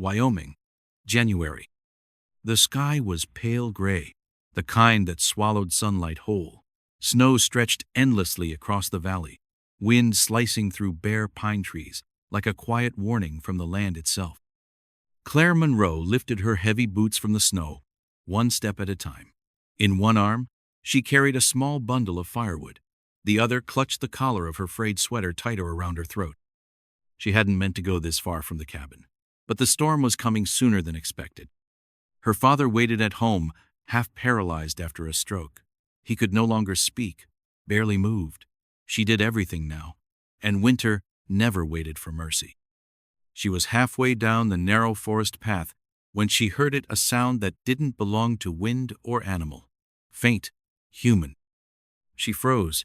Wyoming, January. The sky was pale gray, the kind that swallowed sunlight whole. Snow stretched endlessly across the valley, wind slicing through bare pine trees like a quiet warning from the land itself. Claire Monroe lifted her heavy boots from the snow, one step at a time. In one arm, she carried a small bundle of firewood. The other clutched the collar of her frayed sweater tighter around her throat. She hadn't meant to go this far from the cabin, but the storm was coming sooner than expected. Her father waited at home, half paralyzed after a stroke. He could no longer speak, barely moved. She did everything now, and winter never waited for mercy. She was halfway down the narrow forest path when she heard a sound that didn't belong to wind or animal. Faint, human. She froze,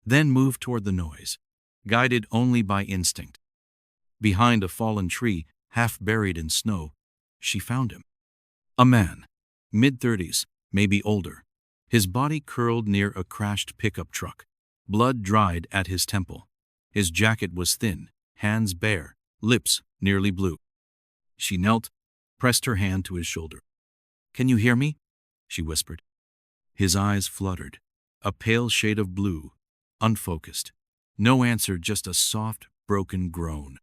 then moved toward the noise, guided only by instinct. Behind a fallen tree, half buried in snow, she found him. A man, mid-30s, maybe older. His body curled near a crashed pickup truck, blood dried at his temple. His jacket was thin, hands bare, lips nearly blue. She knelt, pressed her hand to his shoulder. "Can you hear me?" she whispered. His eyes fluttered, a pale shade of blue, unfocused. No answer, just a soft, broken groan.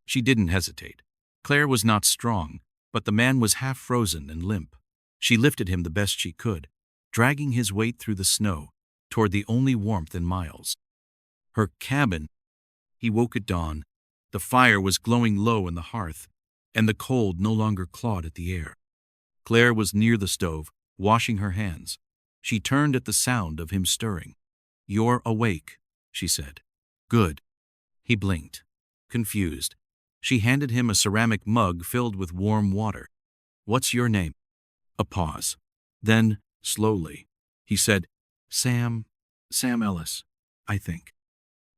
She didn't hesitate. Claire was not strong, but the man was half frozen and limp. She lifted him the best she could, dragging his weight through the snow toward the only warmth in miles. Her cabin. He woke at dawn. The fire was glowing low in the hearth, and the cold no longer clawed at the air. Claire was near the stove, washing her hands. She turned at the sound of him stirring. "You're awake," she said. "Good." He blinked, confused. She handed him a ceramic mug filled with warm water. "What's your name?" A pause. Then, slowly, he said, Sam Ellis, I think."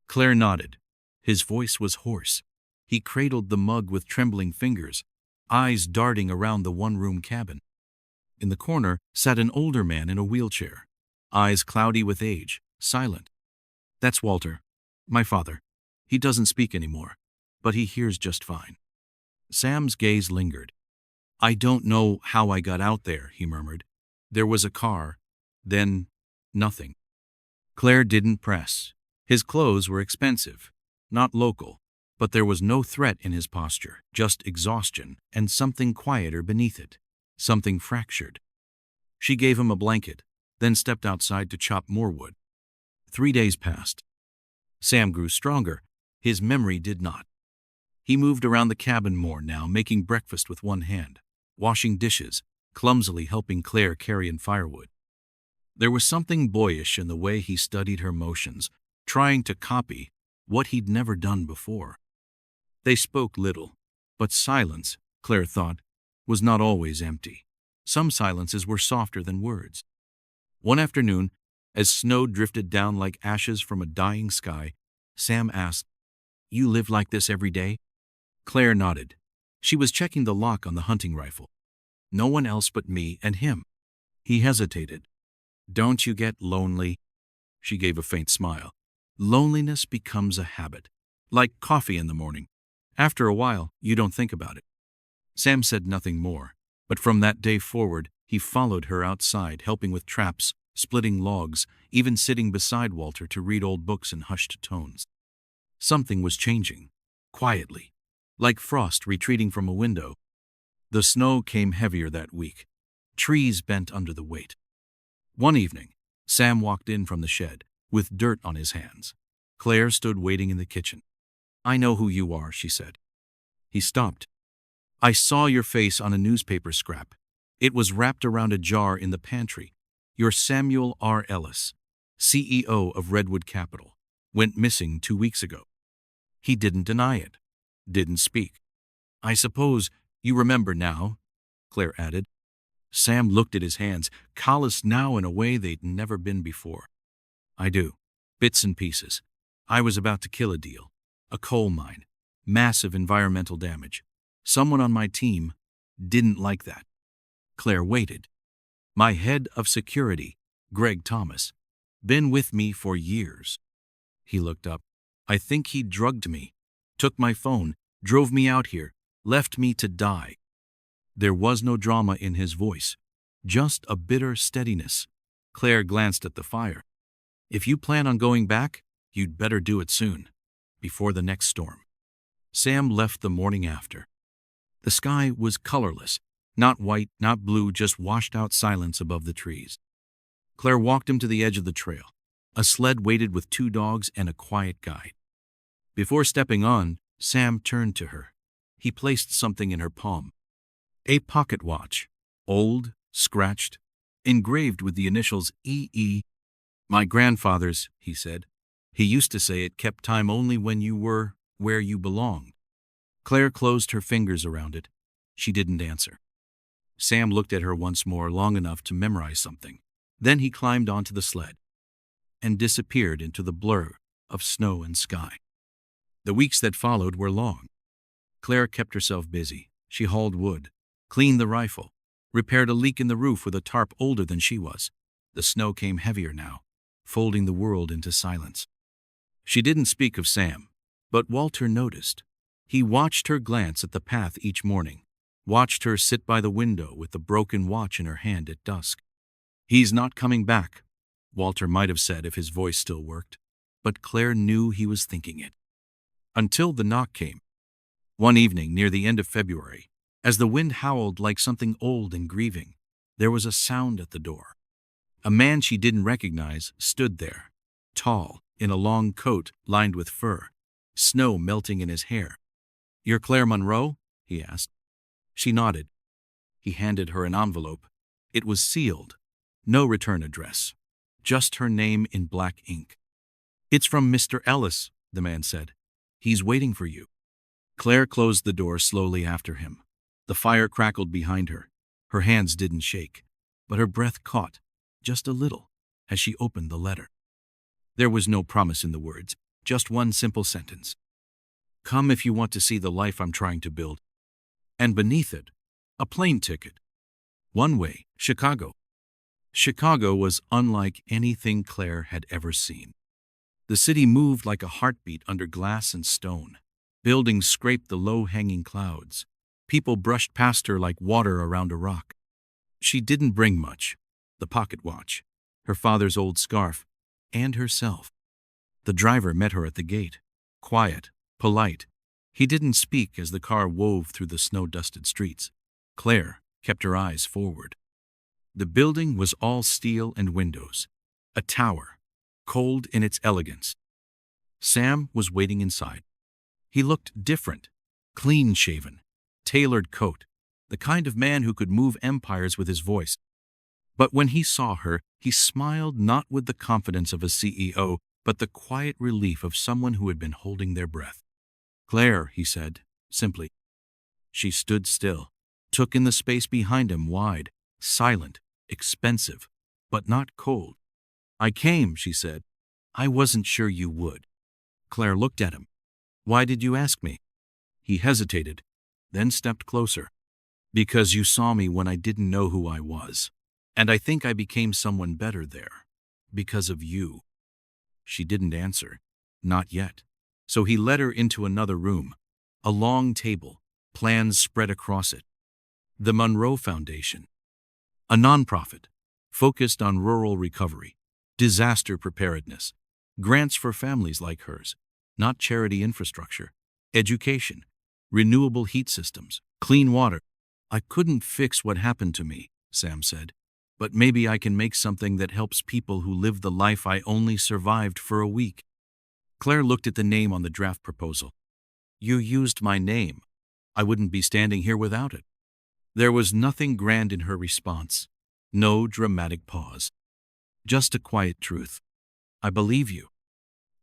Claire nodded. His voice was hoarse. He cradled the mug with trembling fingers, eyes darting around the one-room cabin. In the corner sat an older man in a wheelchair, eyes cloudy with age, silent. "That's Walter, my father. He doesn't speak anymore, but he hears just fine." Sam's gaze lingered. "I don't know how I got out there," he murmured. "There was a car, then nothing." Claire didn't press. His clothes were expensive, not local, but there was no threat in his posture, just exhaustion and something quieter beneath it, something fractured. She gave him a blanket, then stepped outside to chop more wood. 3 days passed. Sam grew stronger. His memory did not. He moved around the cabin more now, making breakfast with one hand, washing dishes, clumsily helping Claire carry in firewood. There was something boyish in the way he studied her motions, trying to copy what he'd never done before. They spoke little, but silence, Claire thought, was not always empty. Some silences were softer than words. One afternoon, as snow drifted down like ashes from a dying sky, Sam asked, "You live like this every day?" Claire nodded. She was checking the lock on the hunting rifle. "No one else but me and him." He hesitated. "Don't you get lonely?" She gave a faint smile. "Loneliness becomes a habit, like coffee in the morning. After a while, you don't think about it." Sam said nothing more, but from that day forward, he followed her outside, helping with traps, splitting logs, even sitting beside Walter to read old books in hushed tones. Something was changing, quietly, like frost retreating from a window. The snow came heavier that week. Trees bent under the weight. One evening, Sam walked in from the shed, with dirt on his hands. Claire stood waiting in the kitchen. "I know who you are," she said. He stopped. "I saw your face on a newspaper scrap. It was wrapped around a jar in the pantry. You're Samuel R. Ellis, CEO of Redwood Capital. Went missing 2 weeks ago." He didn't deny it, didn't speak. "I suppose you remember now," Claire added. Sam looked at his hands, calloused now in a way they'd never been before. "I do. Bits and pieces. I was about to kill a deal. A coal mine. Massive environmental damage. Someone on my team didn't like that." Claire waited. "My head of security, Greg Thomas. Been with me for years." He looked up. "I think he drugged me. Took my phone. Drove me out here. Left me to die." There was no drama in his voice, just a bitter steadiness. Claire glanced at the fire. If you plan on going back, you'd better do it soon, before the next storm. Sam left the morning after. The sky was colorless, not white, not blue, just washed-out silence above the trees. Claire walked him to the edge of the trail. A sled waited with 2 dogs and a quiet guide. Before stepping on, Sam turned to her. He placed something in her palm. A pocket watch, old, scratched, engraved with the initials EE. My grandfather's, he said. He used to say it kept time only when you were where you belonged. Claire closed her fingers around it. She didn't answer. Sam looked at her once more, long enough to memorize something. Then he climbed onto the sled and disappeared into the blur of snow and sky. The weeks that followed were long. Claire kept herself busy. She hauled wood, cleaned the rifle, repaired a leak in the roof with a tarp older than she was. The snow came heavier now, folding the world into silence. She didn't speak of Sam, but Walter noticed. He watched her glance at the path each morning, watched her sit by the window with the broken watch in her hand at dusk. He's not coming back, Walter might have said if his voice still worked, but Claire knew he was thinking it. Until the knock came. One evening near the end of February, as the wind howled like something old and grieving, there was a sound at the door. A man she didn't recognize stood there, tall, in a long coat lined with fur, snow melting in his hair. "You're Claire Monroe?" he asked. She nodded. He handed her an envelope. It was sealed. No return address. Just her name in black ink. "It's from Mr. Ellis," the man said. "He's waiting for you." Claire closed the door slowly after him. The fire crackled behind her. Her hands didn't shake, but her breath caught, just a little, as she opened the letter. There was no promise in the words, just one simple sentence. "Come if you want to see the life I'm trying to build." And beneath it, a plane ticket. One way, Chicago. Chicago was unlike anything Claire had ever seen. The city moved like a heartbeat under glass and stone. Buildings scraped the low-hanging clouds. People brushed past her like water around a rock. She didn't bring much. The pocket watch, her father's old scarf, and herself. The driver met her at the gate, quiet, polite. He didn't speak as the car wove through the snow-dusted streets. Claire kept her eyes forward. The building was all steel and windows. A tower, cold in its elegance. Sam was waiting inside. He looked different, clean-shaven, tailored coat, the kind of man who could move empires with his voice. But when he saw her, he smiled not with the confidence of a CEO, but the quiet relief of someone who had been holding their breath. "Claire," he said, simply. She stood still, took in the space behind him, wide, silent, expensive, but not cold. "I came," she said. "I wasn't sure you would." Claire looked at him. "Why did you ask me?" He hesitated, then stepped closer. "Because you saw me when I didn't know who I was. And I think I became someone better there. Because of you." She didn't answer. Not yet. So he led her into another room. A long table, plans spread across it. The Monroe Foundation. A nonprofit, focused on rural recovery, disaster preparedness, grants for families like hers, not charity infrastructure, education, renewable heat systems, clean water. "I couldn't fix what happened to me," Sam said, "but maybe I can make something that helps people who live the life I only survived for a week." Claire looked at the name on the draft proposal. "You used my name. I wouldn't be standing here without it." There was nothing grand in her response, no dramatic pause. Just a quiet truth. "I believe you."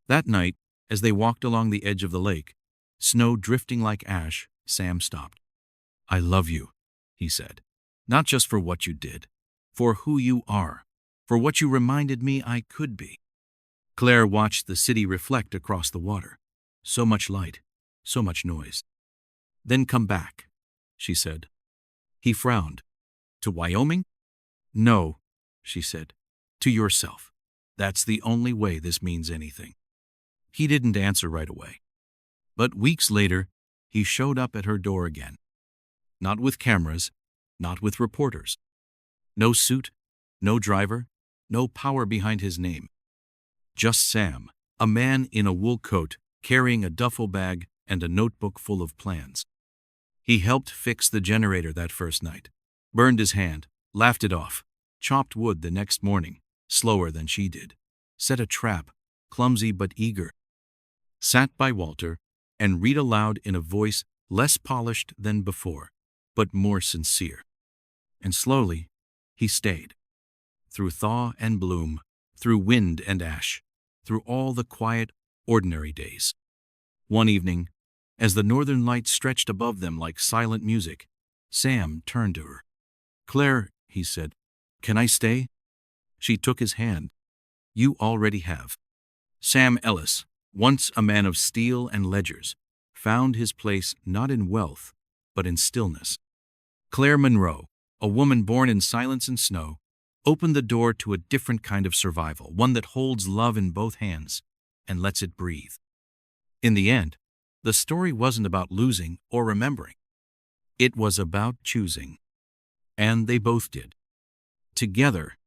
That night, as they walked along the edge of the lake, snow drifting like ash, Sam stopped. "I love you," he said. "Not just for what you did, for who you are, for what you reminded me I could be." Claire watched the city reflect across the water. So much light, so much noise. "Then come back," she said. He frowned. "To Wyoming?" "No," she said. "To yourself. That's the only way this means anything." He didn't answer right away. But weeks later, he showed up at her door again. Not with cameras, not with reporters. No suit, no driver, no power behind his name. Just Sam, a man in a wool coat, carrying a duffel bag and a notebook full of plans. He helped fix the generator that first night, burned his hand, laughed it off, chopped wood the next morning, slower than she did, set a trap, clumsy but eager, sat by Walter, and read aloud in a voice less polished than before, but more sincere. And slowly, he stayed. Through thaw and bloom, through wind and ash, through all the quiet, ordinary days. One evening, as the northern lights stretched above them like silent music, Sam turned to her. "Claire," he said, "can I stay?" She took his hand. "You already have." Sam Ellis, once a man of steel and ledgers, found his place not in wealth, but in stillness. Claire Monroe, a woman born in silence and snow, opened the door to a different kind of survival, one that holds love in both hands and lets it breathe. In the end, the story wasn't about losing or remembering. It was about choosing. And they both did. Together,